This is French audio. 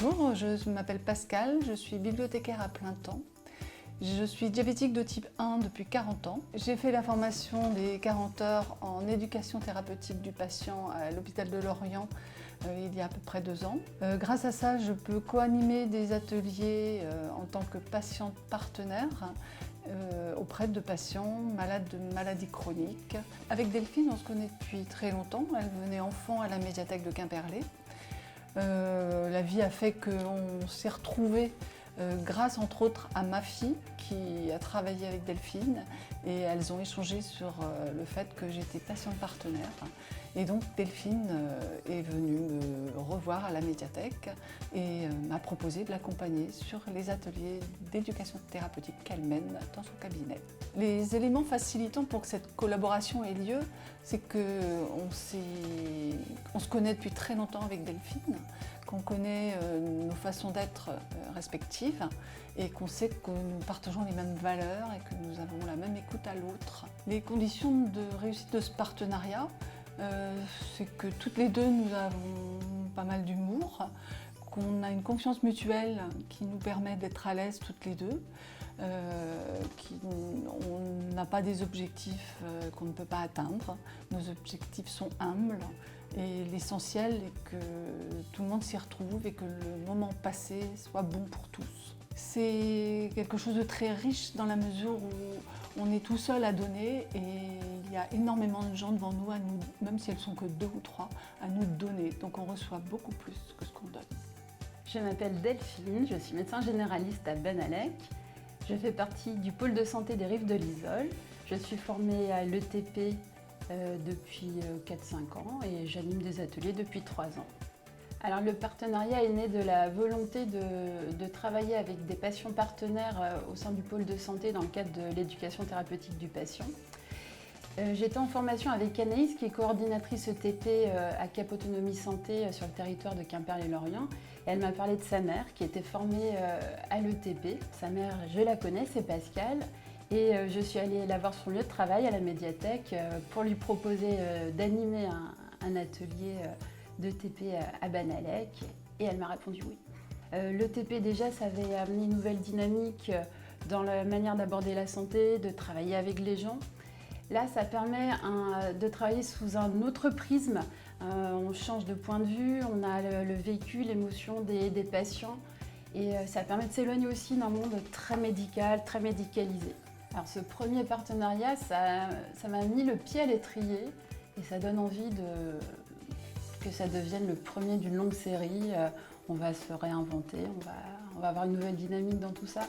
Bonjour, je m'appelle Pascal, je suis bibliothécaire à plein temps. Je suis diabétique de type 1 depuis 40 ans. J'ai fait la formation des 40 heures en éducation thérapeutique du patient à l'hôpital de Lorient il y a à peu près 2 ans. Grâce à ça, je peux co-animer des ateliers en tant que patiente partenaire auprès de patients malades de maladies chroniques. Avec Delphine, on se connaît depuis très longtemps. Elle venait enfant à la médiathèque de Quimperlé. La vie a fait qu'on s'est retrouvés grâce entre autres à ma fille qui a travaillé avec Delphine et elles ont échangé sur le fait que j'étais patiente partenaire. Et donc Delphine est venue me revoir à la médiathèque et m'a proposé de l'accompagner sur les ateliers d'éducation thérapeutique qu'elle mène dans son cabinet. Les éléments facilitants pour que cette collaboration ait lieu, c'est qu'on se connaît depuis très longtemps avec Delphine, qu'on connaît nos façons d'être respectives et qu'on sait que nous partageons les mêmes valeurs et que nous avons la même écoute à l'autre. Les conditions de réussite de ce partenariat, c'est que toutes les deux nous avons pas mal d'humour, qu'on a une confiance mutuelle qui nous permet d'être à l'aise toutes les deux, on n'a pas des objectifs qu'on ne peut pas atteindre, nos objectifs sont humbles et l'essentiel est que tout le monde s'y retrouve et que le moment passé soit bon pour tous. C'est quelque chose de très riche dans la mesure où on est tout seul à donner et il y a énormément de gens devant nous, même si elles sont que 2 ou 3, à nous donner. Donc on reçoit beaucoup plus que ce qu'on donne. Je m'appelle Delphine, je suis médecin généraliste à Banalec. Je fais partie du pôle de santé des Rives de l'Isole. Je suis formée à l'ETP depuis 4-5 ans et j'anime des ateliers depuis 3 ans. Alors le partenariat est né de la volonté de travailler avec des patients partenaires au sein du pôle de santé dans le cadre de l'éducation thérapeutique du patient. J'étais en formation avec Anaïs, qui est coordinatrice ETP à Cap Autonomie Santé sur le territoire de Quimperlé-Lorient. Et elle m'a parlé de sa mère, qui était formée à l'ETP. Sa mère, je la connais, c'est Pascal. Et je suis allée la voir sur son lieu de travail à la médiathèque pour lui proposer d'animer un atelier d'ETP à Banalec. Et elle m'a répondu oui. L'ETP, déjà, ça avait amené une nouvelle dynamique dans la manière d'aborder la santé, de travailler avec les gens. Là, ça permet de travailler sous un autre prisme. On change de point de vue, on a le vécu, l'émotion des patients et ça permet de s'éloigner aussi d'un monde très médical, très médicalisé. Alors ce premier partenariat, ça m'a mis le pied à l'étrier et ça donne envie que ça devienne le premier d'une longue série. On va se réinventer, on va avoir une nouvelle dynamique dans tout ça.